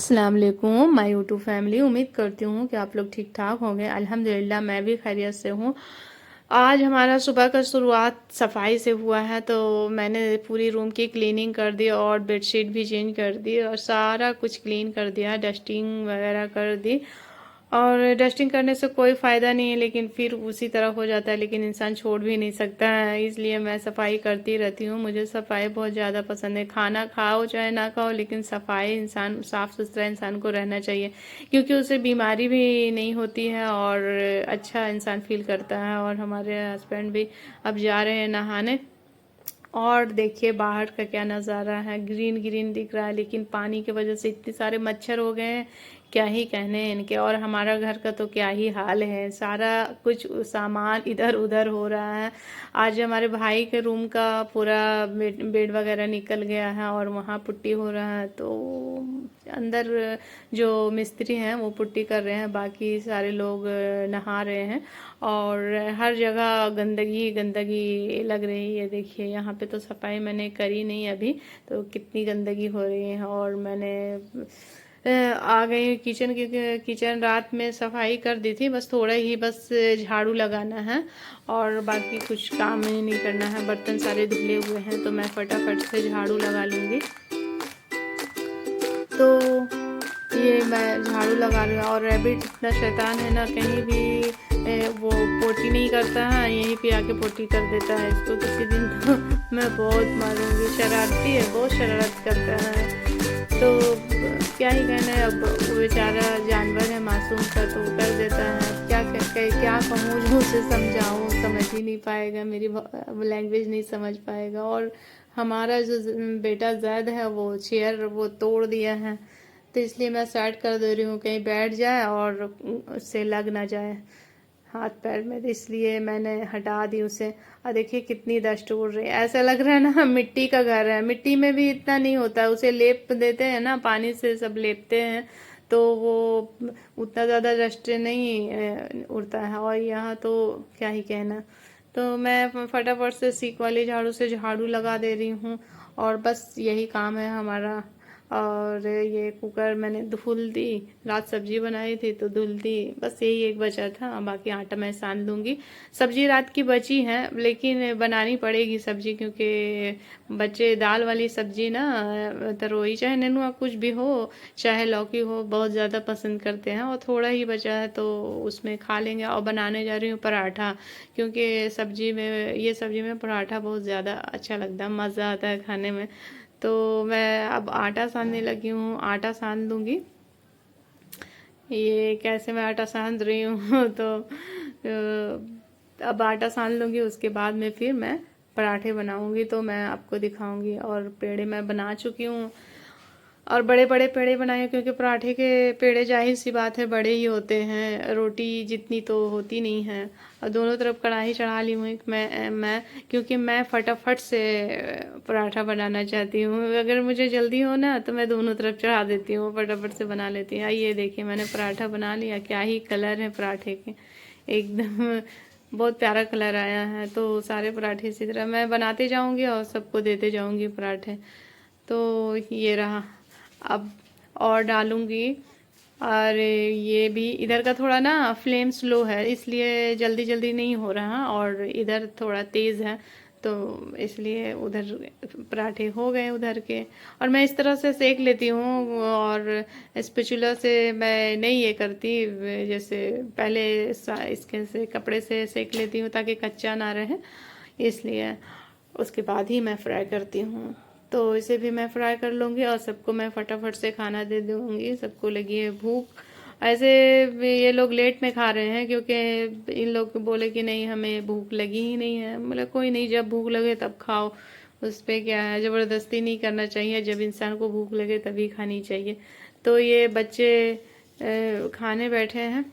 अस्सलाम वालेकुम my YouTube family. उम्मीद करती हूँ कि आप लोग ठीक ठाक होंगे। अल्हम्दुलिल्लाह मैं भी खैरियत से हूँ। आज हमारा सुबह का शुरुआत सफाई से हुआ है, तो मैंने पूरी रूम की क्लीनिंग कर दी और बेडशीट भी चेंज कर दी और सारा कुछ क्लीन कर दिया, डस्टिंग वगैरह कर दी। और डस्टिंग करने से कोई फ़ायदा नहीं है, लेकिन फिर उसी तरह हो जाता है, लेकिन इंसान छोड़ भी नहीं सकता है, इसलिए मैं सफाई करती रहती हूँ। मुझे सफाई बहुत ज़्यादा पसंद है। खाना खाओ चाहे ना खाओ, लेकिन सफाई इंसान साफ़ सुथरा इंसान को रहना चाहिए, क्योंकि उससे बीमारी भी नहीं होती है और अच्छा इंसान फील करता है। और हमारे हस्बैंड भी अब जा रहे हैं नहाने। और देखिए बाहर का क्या नज़ारा है, ग्रीन ग्रीन दिख रहा है, लेकिन पानी की वजह से इतने सारे मच्छर हो गए हैं, क्या ही कहने हैं इनके। और हमारा घर का तो क्या ही हाल है, सारा कुछ सामान इधर उधर हो रहा है। आज हमारे भाई के रूम का पूरा बेड वगैरह निकल गया है और वहाँ पुट्टी हो रहा है, तो अंदर जो मिस्त्री हैं वो पुट्टी कर रहे हैं, बाकी सारे लोग नहा रहे हैं। और हर जगह गंदगी गंदगी लग रही है। देखिए यहाँ पे तो सफाई मैंने करी नहीं अभी, तो कितनी गंदगी हो रही है। और मैंने आ गई किचन, क्योंकि किचन रात में सफाई कर दी थी, बस थोड़ा ही बस झाड़ू लगाना है और बाकी कुछ काम ही नहीं करना है। बर्तन सारे धुले हुए हैं, तो मैं फटाफट से झाड़ू लगा लूँगी। तो ये मैं झाड़ू लगा रही हूँ। और रैबिट इतना शैतान है ना, कहीं भी वो पोटी नहीं करता है, यहीं पे आके पोटी कर देता है। इसको किसी दिन तो मैं बहुत मारूंगी, शरारती है, बहुत शरारत करता है। तो क्या ही कहना है, अब वो बेचारा जानवर है मासूम सा, तो कर देता है। क्या कहूँ, जो उसे समझाऊँ, समझ ही नहीं पाएगा, मेरी लैंग्वेज नहीं समझ पाएगा। और हमारा जो बेटा जैद है, वो चेयर वो तोड़ दिया है, तो इसलिए मैं साइड कर दे रही हूँ, कहीं बैठ जाए और उससे लग ना जाए हाथ पैर में, तो इसलिए मैंने हटा दी उसे। और देखिए कितनी डस्ट उड़ रही है, ऐसा लग रहा है ना मिट्टी का घर है। मिट्टी में भी इतना नहीं होता, उसे लेप देते हैं ना, पानी से सब लेपते हैं, तो वो उतना ज़्यादा डस्ट नहीं उड़ता है। और यहाँ तो क्या ही कहना। तो मैं फटाफट से सीक वाली झाड़ू से झाड़ू लगा दे रही हूँ, और बस यही काम है हमारा। और ये कुकर मैंने धुल दी, रात सब्जी बनाई थी तो धुल दी, बस यही एक बचा था, बाकी आटा मैं सान दूंगी। सब्जी रात की बची है, लेकिन बनानी पड़ेगी सब्जी, क्योंकि बच्चे दाल वाली सब्जी ना, तरोई चाहे नेनुआ कुछ भी हो, चाहे लौकी हो, बहुत ज़्यादा पसंद करते हैं। और थोड़ा ही बचा है तो उसमें खा लेंगे। और बनाने जा रही हूँ पराठा, क्योंकि सब्जी में पराठा बहुत ज़्यादा अच्छा लगता है, मज़ा आता है खाने में। तो मैं अब आटा सानने लगी हूँ, आटा सान दूंगी। ये कैसे मैं आटा सान रही हूँ तो अब आटा सान लूँगी, उसके बाद में फिर मैं पराठे बनाऊँगी, तो मैं आपको दिखाऊँगी। और पेड़े मैं बना चुकी हूँ, और बड़े बड़े पेड़े बनाए, क्योंकि पराठे के पेड़े जाहिर सी बात है बड़े ही होते हैं, रोटी जितनी तो होती नहीं है। और दोनों तरफ कढ़ाई चढ़ा ली हूँ मैं क्योंकि मैं फटाफट से पराठा बनाना चाहती हूँ। अगर मुझे जल्दी हो ना, तो मैं दोनों तरफ चढ़ा देती हूँ, फटाफट से बना लेती हूँ। आइए देखिए मैंने पराठा बना लिया, क्या ही कलर है पराठे के, एकदम बहुत प्यारा कलर आया है। तो सारे पराठे इसी तरह मैं बनाते जाऊँगी और सबको देते जाऊँगी पराठे। तो ये रहा, अब और डालूंगी। और ये भी इधर का थोड़ा ना फ्लेम स्लो है, इसलिए जल्दी जल्दी नहीं हो रहा, और इधर थोड़ा तेज़ है, तो इसलिए उधर पराठे हो गए उधर के। और मैं इस तरह से सेक लेती हूँ, और स्पैचुला से मैं नहीं ये करती, जैसे पहले इसके से कपड़े से सेक लेती हूँ ताकि कच्चा ना रहे, इसलिए उसके बाद ही मैं फ्राई करती हूँ। तो इसे भी मैं फ्राई कर लूँगी और सबको मैं फटाफट से खाना दे दूँगी, सबको लगी है भूख। ऐसे ये लोग लेट में खा रहे हैं, क्योंकि इन लोग बोले कि नहीं हमें भूख लगी ही नहीं है। मतलब कोई नहीं, जब भूख लगे तब खाओ, उस पर क्या है, ज़बरदस्ती नहीं करना चाहिए, जब इंसान को भूख लगे तभी खानी चाहिए। तो ये बच्चे खाने बैठे हैं,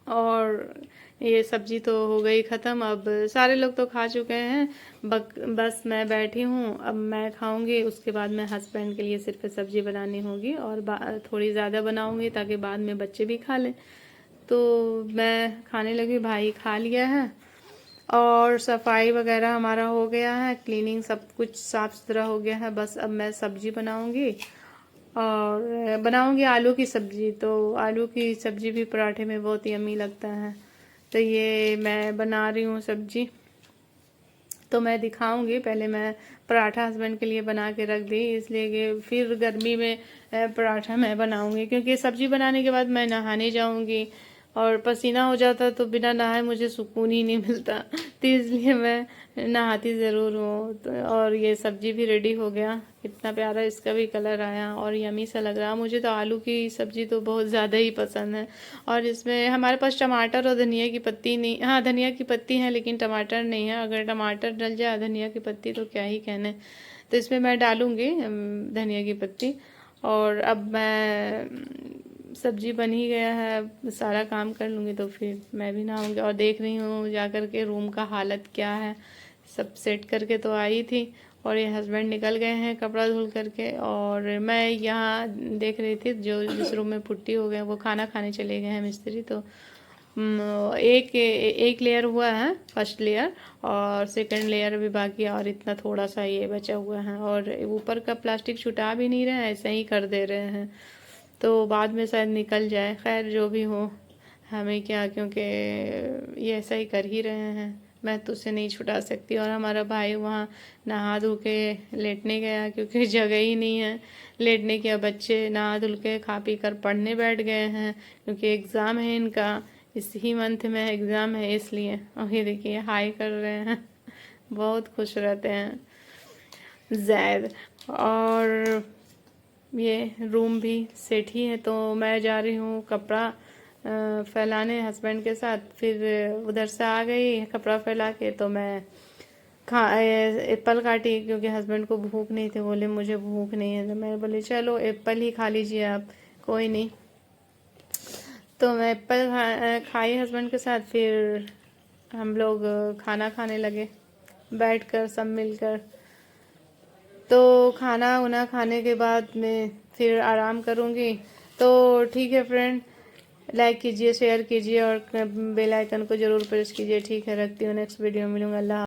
और ये सब्जी तो हो गई ख़त्म, अब सारे लोग तो खा चुके हैं, बस मैं बैठी हूँ। अब मैं खाऊंगी, उसके बाद मैं हस्बैंड के लिए सिर्फ सब्जी बनानी होगी, और थोड़ी ज़्यादा बनाऊंगी ताकि बाद में बच्चे भी खा लें। तो मैं खाने लगी, भाई खा लिया है, और सफाई वगैरह हमारा हो गया है, क्लीनिंग सब कुछ साफ़ सुथरा हो गया है। बस अब मैं सब्जी बनाऊंगी, और बनाऊंगी आलू की सब्जी। तो आलू की सब्जी भी पराठे में बहुत यम्मी लगता है। तो ये मैं बना रही हूँ सब्जी, तो मैं दिखाऊंगी। पहले मैं पराठा हस्बैंड के लिए बना के रख दी, इसलिए कि फिर गर्मी में पराठा मैं बनाऊंगी, क्योंकि सब्जी बनाने के बाद मैं नहाने जाऊंगी और पसीना हो जाता तो बिना नहाए मुझे सुकून ही नहीं मिलता। तो इसलिए मैं नहाती ज़रूर हूँ। और ये सब्जी भी रेडी हो गया, कितना प्यारा इसका भी कलर आया और यमी सा लग रहा। मुझे तो आलू की सब्जी तो बहुत ज़्यादा ही पसंद है। और इसमें हमारे पास टमाटर और धनिया की पत्ती नहीं, हाँ धनिया की पत्ती है लेकिन टमाटर नहीं है। अगर टमाटर डल जाए धनिया की पत्ती तो क्या ही कहने। तो इसमें मैं डालूँगी धनिया की पत्ती। और अब मैं सब्जी बन ही गया है, सारा काम कर लूँगी तो फिर मैं भी नहाऊँगी। और देख रही हूँ जा कर के रूम का हालत क्या है। सब सेट करके तो आई थी और ये हस्बैंड निकल गए हैं कपड़ा धुल करके। और मैं यहाँ देख रही थी जो जिस रूम में पुट्टी हो गए वो खाना खाने चले गए हैं मिस्त्री। तो एक लेयर हुआ है, फर्स्ट लेयर, और सेकंड लेयर अभी बाकी है और इतना थोड़ा सा ये बचा हुआ है। और ऊपर का प्लास्टिक छुटा भी नहीं रहे हैं, ऐसे ही कर दे रहे हैं, तो बाद में शायद निकल जाए। खैर जो भी हो, हमें क्या, क्योंकि ये ऐसा ही कर ही रहे हैं, मैं तो उसे नहीं छुटा सकती। और हमारा भाई वहाँ नहा धो के लेटने गया, क्योंकि जगह ही नहीं है लेटने की। बच्चे नहा धुल के खा पी कर पढ़ने बैठ गए हैं, क्योंकि एग्ज़ाम है इनका, इसी मंथ में एग्ज़ाम है इसलिए। और ये देखिए हाय कर रहे हैं, बहुत खुश रहते हैं जैद। और ये रूम भी सेट ही है, तो मैं जा रही हूँ कपड़ा फैलाने हस्बैंड के साथ। फिर उधर से आ गई कपड़ा फैला के, तो मैं एप्पल काटी, क्योंकि हस्बैंड को भूख नहीं थी, बोले मुझे भूख नहीं है। तो मैं बोली चलो एप्पल ही खा लीजिए आप, कोई नहीं। तो मैं एप्पल खाई हस्बैंड के साथ। फिर हम लोग खाना खाने लगे बैठकर सब मिलकर। तो खाना उना खाने के बाद में फिर आराम करूँगी। तो ठीक है फ्रेंड, लाइक कीजिए, शेयर कीजिए और बेल आइकन को ज़रूर प्रेस कीजिए। ठीक है, रखती हूँ, नेक्स्ट वीडियो में मिलूँगा। अल्लाह।